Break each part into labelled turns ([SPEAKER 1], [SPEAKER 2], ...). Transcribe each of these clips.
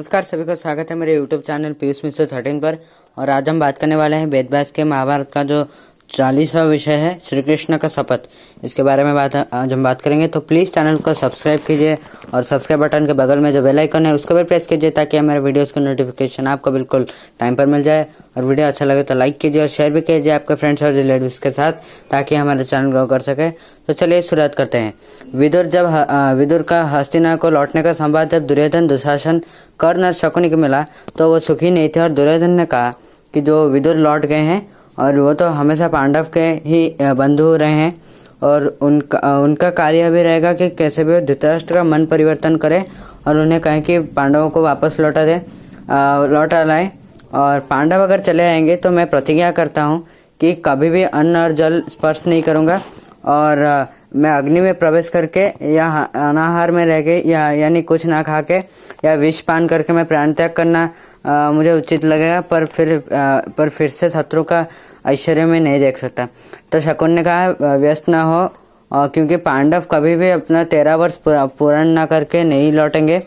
[SPEAKER 1] नमस्कार सभी को स्वागत है मेरे यूट्यूब चैनल पीयूष मिश्र 13 पर। और आज हम बात करने वाले हैं वेद व्यास के महाभारत का जो 40वां विषय है श्री कृष्ण का शपथ। इसके बारे में आज हम बात करेंगे। तो प्लीज़ चैनल को सब्सक्राइब कीजिए और सब्सक्राइब बटन के बगल में जो बेल आइकन है उसको भी प्रेस कीजिए ताकि हमारे वीडियोस की नोटिफिकेशन आपको बिल्कुल टाइम पर मिल जाए। और वीडियो अच्छा लगे तो लाइक कीजिए और शेयर भी कीजिए आपके फ्रेंड्स और रिलेटिव्स के साथ ताकि हमारे चैनल ग्रो कर सके। तो चलिए शुरुआत करते हैं। विदुर का हस्तिना को लौटने का संवाद जब दुर्योधन, दुशासन, कर्ण और शकुनि को मिला तो वो सुखी नहीं थे। और दुर्योधन ने कहा कि जो विदुर लौट गए हैं और वो तो हमेशा पांडव के ही बंधु रहे हैं और उनका कार्य भी रहेगा कि कैसे भी धृतराष्ट्र का मन परिवर्तन करे और उन्हें कहें कि पांडवों को वापस लौटा लाए। और पांडव अगर चले आएंगे तो मैं प्रतिज्ञा करता हूँ कि कभी भी अन्न और जल स्पर्श नहीं करूँगा और मैं अग्नि में प्रवेश करके या अनाहार में रह के या यानी कुछ ना खा के या विष पान करके मैं प्राण त्याग करना मुझे उचित लगेगा। पर फिर से शत्रु का ऐश्वर्य में नहीं देख सकता। तो शकुन ने कहा व्यस्त ना हो क्योंकि पांडव कभी भी अपना 13 वर्ष पूर्ण ना करके नहीं लौटेंगे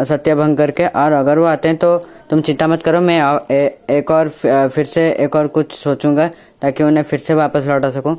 [SPEAKER 1] सत्यभंग करके। और अगर वो आते हैं तो तुम चिंता मत करो, मैं फिर से एक और कुछ सोचूंगा ताकि उन्हें फिर से वापस लौटा सकूं।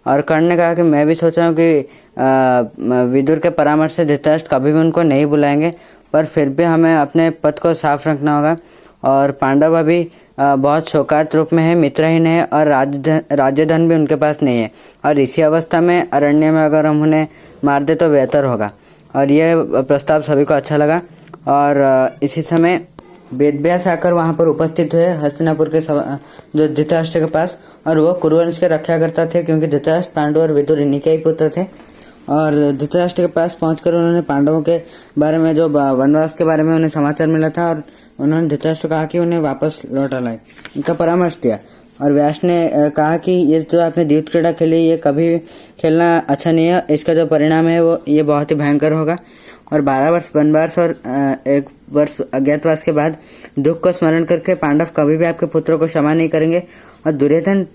[SPEAKER 1] और कर्ण ने कहा कि मैं भी सोच रहा हूँ कि विदुर के परामर्श से धृतराष्ट्र कभी भी उनको नहीं बुलाएंगे, पर फिर भी हमें अपने पद को साफ रखना होगा। और पांडव अभी बहुत शोकार्त रूप में है, मित्रहीन है और राज्य धन भी उनके पास नहीं है। और इसी अवस्था में अरण्य में अगर हम उन्हें मार दे तो बेहतर होगा। और यह प्रस्ताव सभी को अच्छा लगा। और इसी समय वेदव्यास आकर वहाँ पर उपस्थित हुए हस्तिनापुर के जो धृतराष्ट्र के पास। और वो कुरुवंश के रक्षा करता थे क्योंकि धृतराष्ट्र, पांडव और विदुर इन्हीं के ही पुत्र थे। और धृतराष्ट्र के पास पहुंचकर उन्होंने पांडवों के बारे में, जो वनवास के बारे में उन्हें समाचार मिला था, और उन्होंने धृतराष्ट्र को कहा कि उन्हें वापस लौटा लाए, उनका परामर्श दिया। और व्यास ने कहा कि ये जो आपने द्यूत क्रीड़ा खेली ये कभी खेलना अच्छा नहीं है, इसका जो परिणाम है वो ये बहुत ही भयंकर होगा। और 12 वर्ष वनवास और 1 वर्ष अज्ञातवास के बाद दुख को स्मरण करके पांडव कभी भी आपके पुत्रों को क्षमा नहीं करेंगे। और दुर्योधन,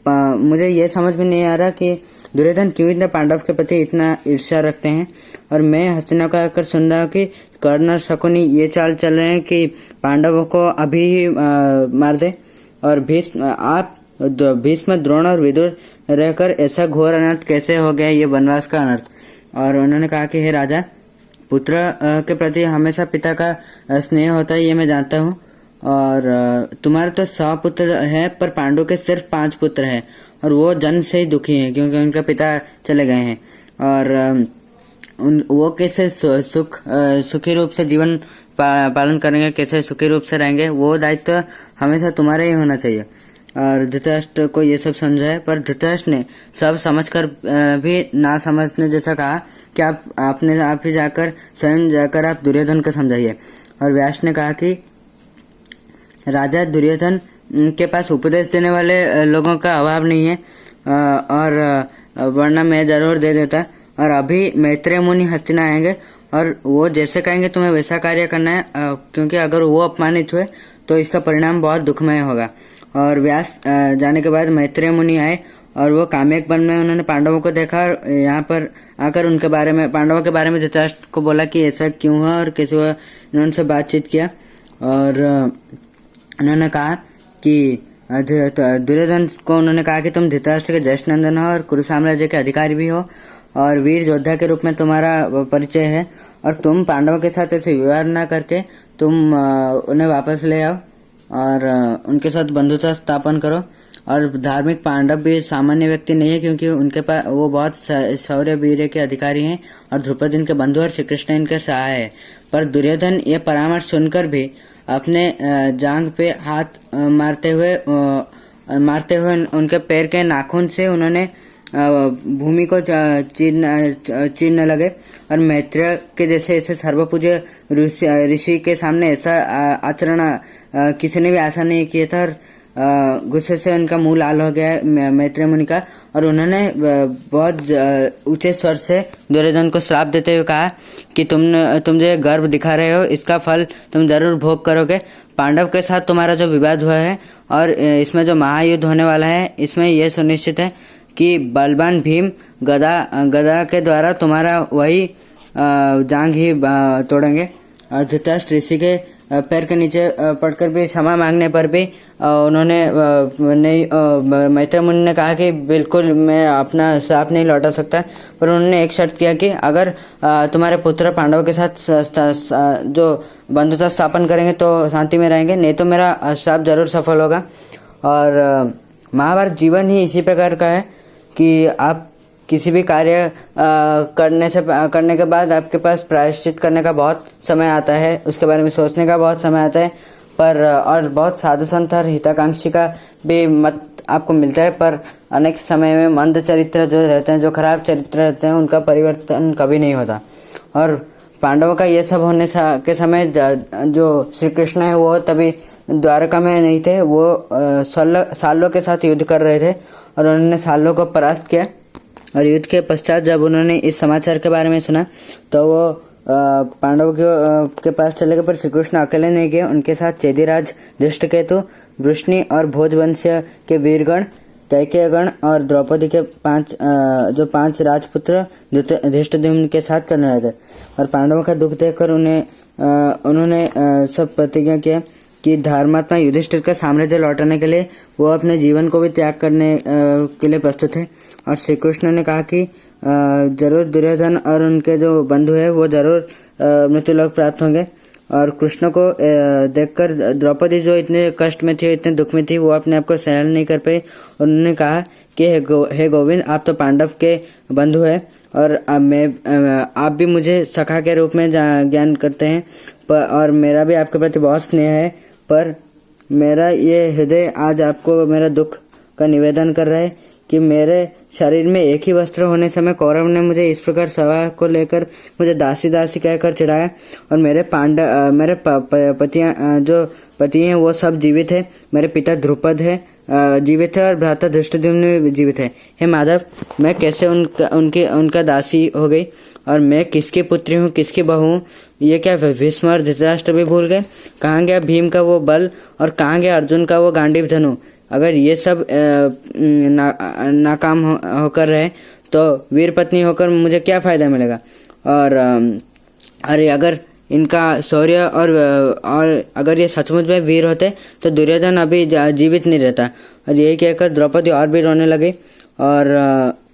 [SPEAKER 1] मुझे ये समझ में नहीं आ रहा कि दुर्योधन क्यों इतना पांडव के प्रति इतना ईर्ष्या रखते हैं। और मैं हस्तिनापुर का आकर सुन रहा हूँ कि कर्ण और शकुनि ये चाल चल रहे हैं कि पांडवों को अभी ही मार दे। और भीष्म, द्रोण और विदुर रहकर ऐसा घोर अनर्थ कैसे हो गया, ये वनवास का अनर्थ। और उन्होंने कहा कि हे राजा, पुत्र के प्रति हमेशा पिता का स्नेह होता है, ये मैं जानता हूँ। और तुम्हारे तो 100 पुत्र हैं पर पांडव के सिर्फ 5 पुत्र हैं और वो जन्म से ही दुखी हैं क्योंकि उनका पिता चले गए हैं। और वो कैसे सुखी रूप से जीवन पालन करेंगे, कैसे सुखी रूप से रहेंगे, वो दायित्व हमेशा तुम्हारा ही होना चाहिए। और धृतराष्ट्र को ये सब समझाया, पर धृतराष्ट्र ने सब समझकर भी ना समझने जैसा कहा कि आप ही जाकर स्वयं जाकर आप दुर्योधन को समझाइए। और व्यास ने कहा कि राजा, दुर्योधन के पास उपदेश देने वाले लोगों का अभाव नहीं है और वरना मैं जरूर दे देता। और अभी मैत्रेय मुनि हस्तिना आएंगे और वो जैसे कहेंगे तुम्हें वैसा कार्य करना है, क्योंकि अगर वो अपमानित हुए तो इसका परिणाम बहुत दुखमय होगा। और व्यास जाने के बाद मैत्रेय मुनि आए और वो काम्यक वन में उन्होंने पांडवों को देखा और यहाँ पर आकर पांडवों के बारे में धृतराष्ट्र को बोला कि ऐसा क्यों हुआ और कैसे हुआ। इन्होंने से बातचीत किया और उन्होंने कहा कि दुर्योधन को उन्होंने कहा कि तुम धृतराष्ट्र के ज्येष्ठ नंदन हो और कुरु साम्राज्य के अधिकारी भी हो और वीर योद्धा के रूप में तुम्हारा परिचय है। और तुम पांडवों के साथ ऐसे विवाद ना करके तुम उन्हें वापस ले आओ और उनके साथ बंधुता स्थापन करो। और धार्मिक पांडव भी सामान्य व्यक्ति नहीं है क्योंकि उनके पास वो बहुत शौर्य वीर्य के अधिकारी हैं और द्रुपद इनके बंधु और श्री कृष्ण इनके सहाय है। पर दुर्योधन ये परामर्श सुनकर भी अपने जांघ पे हाथ मारते हुए उनके पैर के नाखून से उन्होंने भूमि को चीरने लगे। और मैत्रेय के जैसे ऐसे सर्वपूज्य ऋषि के सामने ऐसा आचरण किसी ने भी आशा नहीं किया था। और गुस्से से उनका मुंह लाल हो गया मैत्रेय मुनि का। और उन्होंने बहुत ऊंचे स्वर से दुर्योधन को श्राप देते हुए कहा कि तुम जो गर्व दिखा रहे हो इसका फल तुम जरूर भोग करोगे। पांडव के साथ तुम्हारा जो विवाद हुआ है और इसमें जो महायुद्ध होने वाला है, इसमें यह सुनिश्चित है कि बलवान भीम गदा के द्वारा तुम्हारा वही जांघ ही तोड़ेंगे। और धृतराष्ट्र ऋषि के पैर के नीचे पड़कर भी क्षमा मांगने पर भी उन्होंने नहीं, मैत्रेय मुनि ने कहा कि बिल्कुल मैं अपना श्राप नहीं लौटा सकता, पर उन्होंने एक शर्त किया कि अगर तुम्हारे पुत्र पांडवों के साथ जो बंधुता स्थापन करेंगे तो शांति में रहेंगे, नहीं तो मेरा श्राप जरूर सफल होगा। और महाभारत जीवन ही इसी प्रकार का है कि आप किसी भी कार्य करने के बाद आपके पास प्रायश्चित करने का बहुत समय आता है, उसके बारे में सोचने का बहुत समय आता है, पर और बहुत साधु संत और हिताकांक्षी का भी मत आपको मिलता है, पर अनेक समय में मंद चरित्र जो रहते हैं, जो खराब चरित्र रहते हैं, उनका परिवर्तन कभी नहीं होता। और पांडवों का ये सब होने के समय जो श्री कृष्ण है वो तभी द्वारका में नहीं थे, वो सालों के साथ युद्ध कर रहे थे और उन्होंने सालों को परास्त किया। और युद्ध के पश्चात जब उन्होंने इस समाचार के बारे में सुना तो वो पांडवों के पास चले गए, पर श्री कृष्ण अकेले नहीं गए, उनके साथ चेदिराज, धृष्टकेतु, वृष्णि और भोजवंश के वीरगण, कैकेयगण और द्रौपदी के पांच राजपुत्र धृष्टद्युम्न के साथ चलने लगे। और पांडवों का दुख देखकर उन्होंने सब प्रतिज्ञा किया कि धर्मात्मा युधिष्ठिर का साम्राज्य लौटाने के लिए वो अपने जीवन को भी त्याग करने के लिए प्रस्तुत है। और श्री कृष्ण ने कहा कि जरूर दुर्योधन और उनके जो बंधु है वो जरूर मृत्युलोक प्राप्त होंगे। और कृष्ण को देखकर द्रौपदी जो इतने कष्ट में थी, इतने दुख में थी, वो अपने आप को सहन नहीं कर पाई। उन्होंने कहा कि हे गोविंद, आप तो पांडव के बंधु है और आप भी मुझे सखा के रूप में ज्ञान करते हैं, और मेरा भी आपके प्रति बहुत स्नेह है, पर मेरा ये हृदय आज आपको मेरा दुख का निवेदन कर रहा है कि मेरे शरीर में एक ही वस्त्र होने समय कौरव ने मुझे इस प्रकार सभा को लेकर मुझे दासी दासी कहकर चिढ़ाया, और मेरे जो पति हैं वो सब जीवित है, मेरे पिता द्रुपद है जीवित है और भ्राता धृष्टद्युम्न भी जीवित है। हे माधव, मैं कैसे उनका दासी हो गई, और मैं किसकी पुत्री हूँ, किसकी बहू हूँ? ये क्या भीष्म और धृतराष्ट्र भी भूल गए? कहाँ गया भीम का वो बल और कहाँ गया अर्जुन का वो गांडीव धनु? अगर ये सब नाकाम होकर रहे तो वीर पत्नी होकर मुझे क्या फायदा मिलेगा? और अरे अगर इनका शौर्य और अगर ये सचमुच में वीर होते तो दुर्योधन अभी जीवित नहीं रहता। और यही कहकर द्रौपदी और भी रोने लगी। और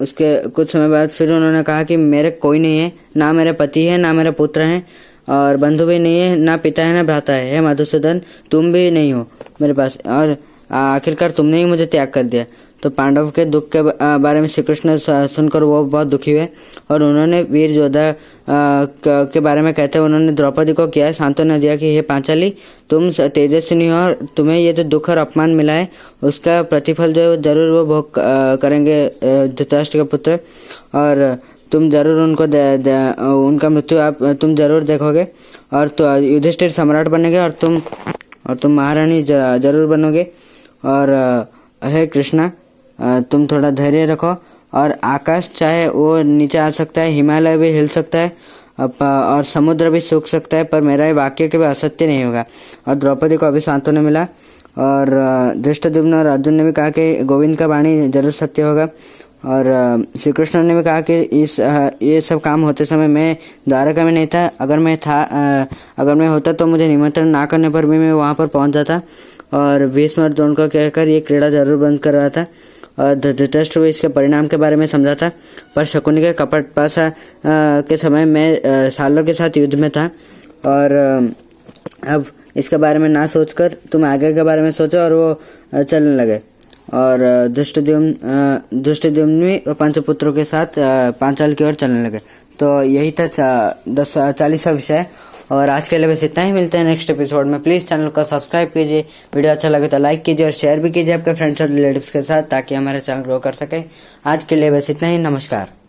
[SPEAKER 1] उसके कुछ समय बाद फिर उन्होंने कहा कि मेरे कोई नहीं है, ना मेरे पति है, ना मेरे पुत्र हैं, और बंधु भी नहीं है, ना पिता है, ना भ्राता है। हे मधुसूदन, तुम भी नहीं हो मेरे पास, और आखिरकार तुमने ही मुझे त्याग कर दिया। तो पांडव के दुख के बारे में श्री कृष्ण सुनकर वो बहुत दुखी हुए, और उन्होंने वीर योद्धा के बारे में कहते हुए उन्होंने द्रौपदी को किया सांत्वना दिया कि हे पांचाली, तुम तेजस्विनी हो, और तुम्हें ये जो दुख और अपमान मिला है उसका प्रतिफल जो जरूर वो भोग करेंगे धृतराष्ट्र के पुत्र, और तुम जरूर उनका मृत्यु तुम जरूर देखोगे, और तो युधिष्ठिर सम्राट बनेंगे, और तुम महारानी जरूर बनोगे। और हे कृष्णा, तुम थोड़ा धैर्य रखो, और आकाश चाहे वो नीचे आ सकता है, हिमालय भी हिल सकता है, और समुद्र भी सूख सकता है, पर मेरा ये वाक्य कभी असत्य नहीं होगा। और द्रौपदी को अभी सांत्वना मिला, और धृष्टद्युम्न और अर्जुन ने भी कहा कि गोविंद का वाणी जरूर सत्य होगा। और श्री कृष्ण ने भी कहा कि ये सब काम होते समय मैं द्वारका में नहीं था, अगर मैं होता तो मुझे निमंत्रण ना करने पर भी मैं वहाँ पर पहुँच जाता, और भीष्म और द्रोण को कहकर ये क्रीड़ा जरूर बंद कर रहा था। और धृतराष्ट्र को इसके परिणाम के बारे में समझाता, पर शकुनी के कपटपासा के समय मैं सालों के साथ युद्ध में था, और अब इसके बारे में ना सोचकर तुम आगे के बारे में सोचो। और वो चलने लगे, और धृष्टद्युम्न पंचपुत्रों के साथ पांचाल की ओर चलने लगे। तो यही था 40वां विषय, और आज के लिए बस इतना ही। मिलते हैं नेक्स्ट एपिसोड में। प्लीज़ चैनल को सब्सक्राइब कीजिए, वीडियो अच्छा लगे तो लाइक कीजिए और शेयर भी कीजिए आपके फ्रेंड्स और रिलेटिव्स के साथ, ताकि हमारे चैनल ग्रो कर सके। आज के लिए बस इतना ही। नमस्कार।